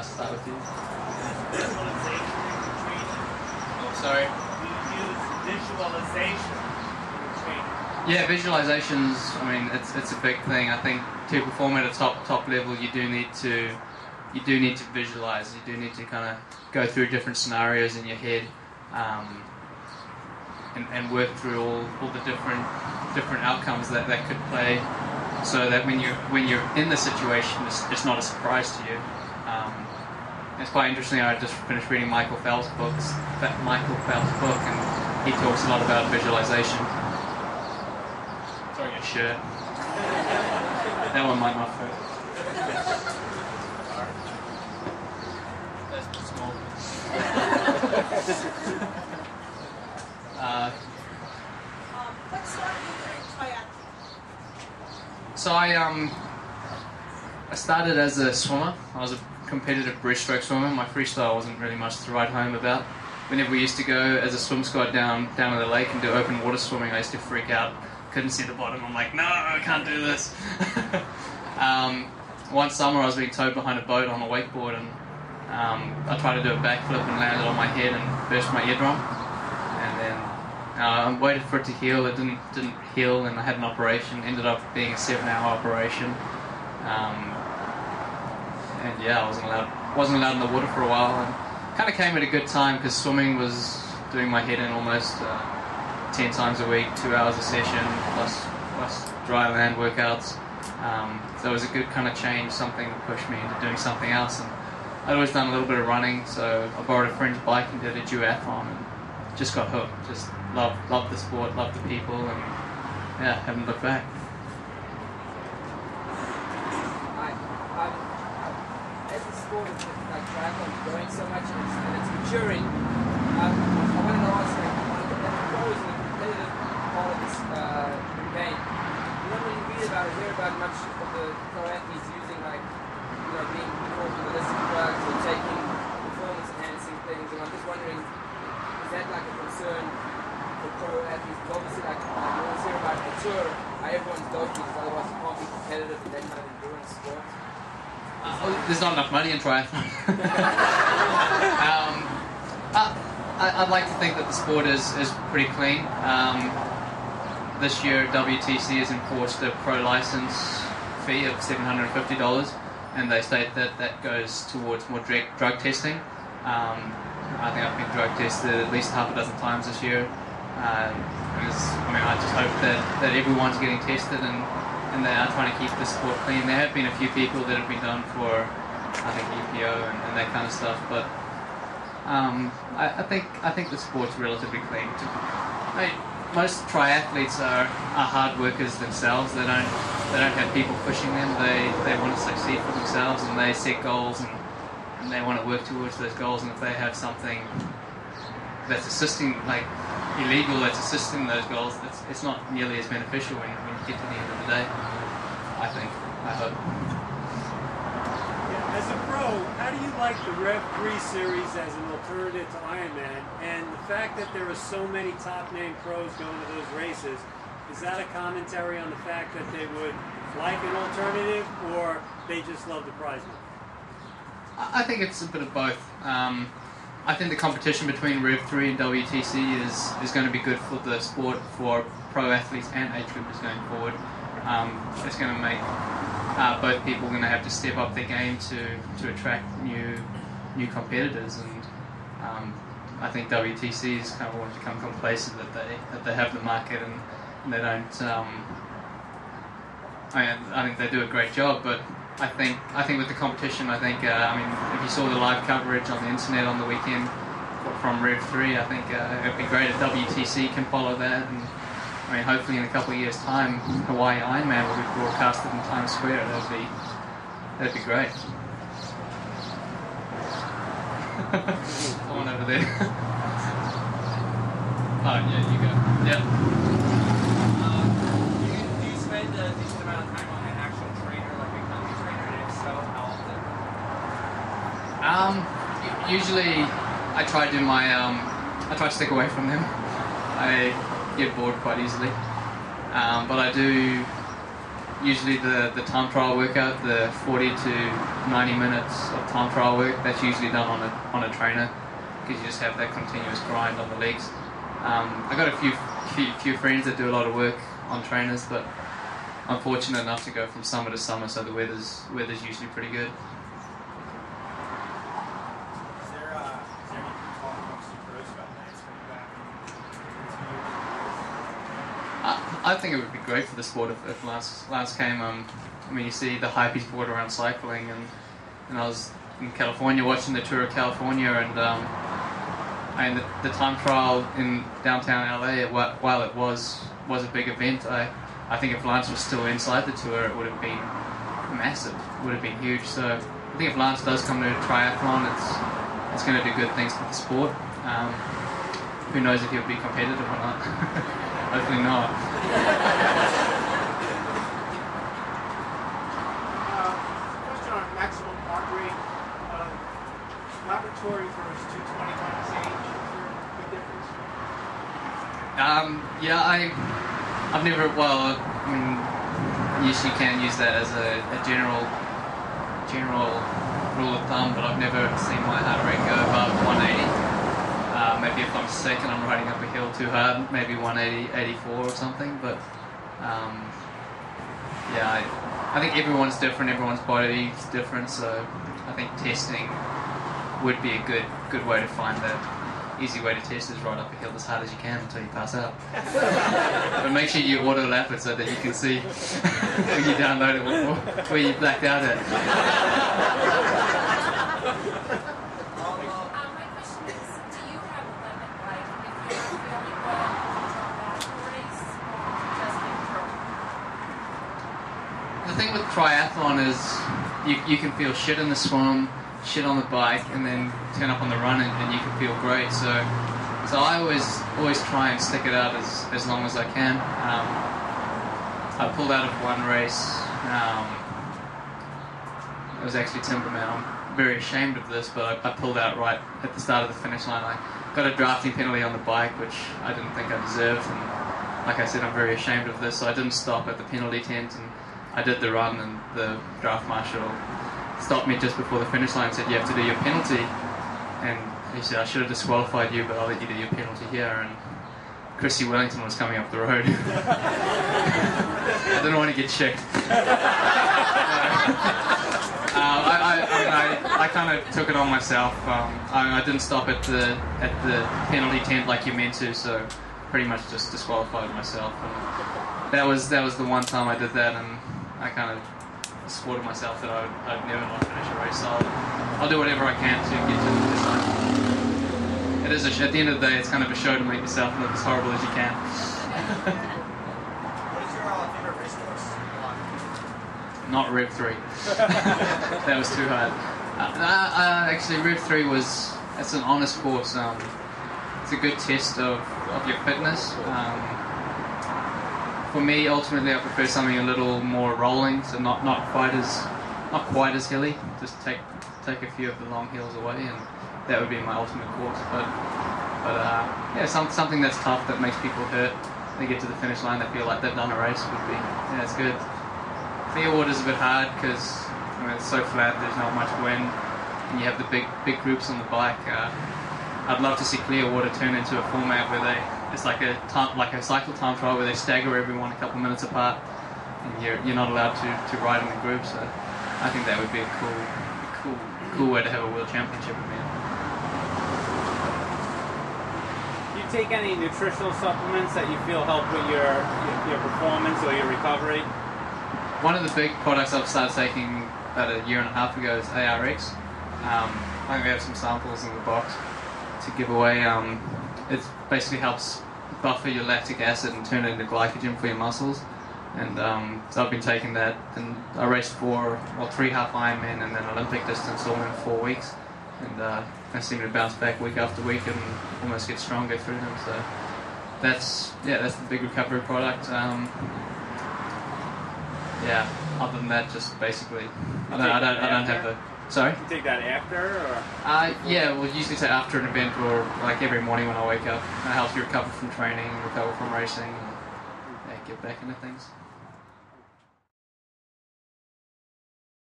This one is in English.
Start with you. Visualization in training. Oh, sorry. You use visualization in training. Yeah, visualizations. I mean, it's a big thing. I think to perform at a top level, you do need to visualize. You do need to kind of go through different scenarios in your head, and work through all the different outcomes that could play, so that when you're in the situation, it's not a surprise to you. It's quite interesting. I just finished reading Michael Phelps' book, and he talks a lot about visualization. Sorry, your shirt. That one might not fit. That's too small. What started you doing triathlon? So I started as a swimmer. I was a competitive breaststroke swimmer. My freestyle wasn't really much to write home about. Whenever we used to go as a swim squad down to the lake and do open water swimming, I used to freak out. Couldn't see the bottom. I'm like, no, I can't do this. One summer I was being towed behind a boat on a wakeboard, and I tried to do a backflip and landed on my head and burst my eardrum. And then I waited for it to heal. It didn't heal, and I had an operation. Ended up being a 7-hour operation. And yeah, I wasn't allowed in the water for a while, and kind of came at a good time because swimming was doing my head in almost 10 times a week, 2 hours a session, plus dry land workouts. So it was a good kind of change, something to push me into doing something else. And I'd always done a little bit of running, so I borrowed a friend's bike and did a duathlon, and just got hooked. Just loved the sport, loved the people, and yeah, haven't looked back. As the sport is like triathlon growing so much and it's maturing, I wanted to ask, like, the pros and the competitive part of this game. You don't really read about or hear about much of the pro athletes using, like, being involved with illicit drugs or taking performance enhancing things. And I'm just wondering, is that like a concern for pro athletes? Because obviously, like, you always hear about the tour, how everyone's doping because otherwise you can't be competitive in that kind of endurance sport. There's not enough money in triathlon. I'd like to think that the sport is pretty clean. This year WTC has enforced a pro license fee of $750, and they state that goes towards more drug testing. I think I've been drug tested at least half a dozen times this year. I just hope that everyone's getting tested and they are trying to keep the sport clean. There have been a few people that have been done for, I think, EPO and that kind of stuff, but I think the sport's relatively clean. Most triathletes are hard workers themselves. They don't have people pushing them. They want to succeed for themselves, and they set goals and they want to work towards those goals. And if they have something that's assisting, like illegal, that's assisting those goals, it's not nearly as beneficial when you get to the end of the day. I hope. Yeah, as a pro, how do you like the Rev 3 series as an alternative to Ironman? And the fact that there are so many top-name pros going to those races, is that a commentary on the fact that they would like an alternative, or they just love the prize money? I think it's a bit of both. I think the competition between Rev 3 and WTC is going to be good for the sport, for pro athletes and age groupers going forward. It's going to make both people going to have to step up their game to attract new competitors, and I think WTC is kind of want to become complacent that they have the market and they don't. I think they do a great job, but I think with the competition, if you saw the live coverage on the internet on the weekend from Rev 3, I think it'd be great if WTC can follow that, and hopefully in a couple of years' time, Hawaii Ironman will be broadcasted in Times Square. That'd be great. Come on over there. Oh yeah, you go. Yeah. Do you spend a decent amount of time on an actual trainer, like a country trainer, and if so, how often? Usually, I try to do I try to stick away from them. I get bored quite easily, but I do usually the time trial workout, the 40 to 90 minutes of time trial work, that's usually done on a trainer, because you just have that continuous grind on the legs. I got a few friends that do a lot of work on trainers, but I'm fortunate enough to go from summer to summer, so the weather's usually pretty good. Is there any talk amongst the pros about Lance coming back in 2 years? I think it would be great for the sport if Lance came. I mean, you see the hype he's brought around cycling, and I was in California watching the Tour of California, and the time trial in downtown LA, while it was a big event, I think if Lance was still inside the tour, it would have been massive. It would have been huge. So I think if Lance does come to a triathlon, it's going to do good things for the sport. Who knows if he'll be competitive or not? Hopefully not. Question on maximum heart rate. Laboratory versus 220 minus age. Is there a big difference? Yeah, I've never, well, I mean, yes, you can use that as a general rule of thumb, but I've never seen my heart rate go above 180. Maybe if I'm sick and I'm riding up a hill too hard, maybe 180, 84 or something, but yeah, I think everyone's different, everyone's body is different, so I think testing would be a good way to find that. Easy way to test is ride up a hill as hard as you can until you pass out. But make sure you auto lap it so that you can see when you download it where you blacked out at. My question is, do you have a limit? Like, if you're feeling well, you drop back a race, or just control? The thing with triathlon is you can feel shit in the swim, shit on the bike, and then turn up on the run and you can feel great. So I always try and stick it out as long as I can. I pulled out of one race. It was actually Timberman. I'm very ashamed of this, but I pulled out right at the start of the finish line. I got a drafting penalty on the bike, which I didn't think I deserved. And like I said, I'm very ashamed of this, so I didn't stop at the penalty tent, and I did the run, and the draft marshal stopped me just before the finish line and said, you have to do your penalty. And he said, I should have disqualified you, but I'll let you do your penalty here. And Chrissy Wellington was coming up the road. I didn't want to get checked. I kind of took it on myself. I didn't stop at the penalty tent like you're meant to, so pretty much just disqualified myself. And that was the one time I did that, and I kind of swore to myself that I'd never not finish a race. So I'll do whatever I can to get to the finish line. It is at the end of the day, it's kind of a show to make yourself look as horrible as you can. What is your favorite race course? Not Rev 3. That was too hard. Actually, Rev 3 it's an honest course. It's a good test of your fitness. For me, ultimately, I prefer something a little more rolling, so not quite as hilly. Just take a few of the long hills away, and that would be my ultimate course. But yeah, something that's tough that makes people hurt. They get to the finish line, they feel like they've done a race. Would be, yeah, it's good. Clearwater's a bit hard because it's so flat. There's not much wind, and you have the big groups on the bike. I'd love to see Clearwater turn into a format where it's like a cycle time trial where they stagger everyone a couple minutes apart, and you're not allowed to ride in the group. So I think that would be a cool way to have a world championship event. Do you take any nutritional supplements that you feel help with your performance or your recovery? One of the big products I've started taking about a year and a half ago is ARX. I think we have some samples in the box to give away. It basically helps buffer your lactic acid and turn it into glycogen for your muscles. And so I've been taking that, and I raced 3 half Ironman and then Olympic distance all in 4 weeks. And I seem to bounce back week after week and almost get stronger through them. So that's the big recovery product. Yeah. Other than that, just basically, I don't have a. Sorry. You take that after, or? Yeah, we'll usually say after an event or like every morning when I wake up. It helps you recover from training, recover from racing, and get back into things.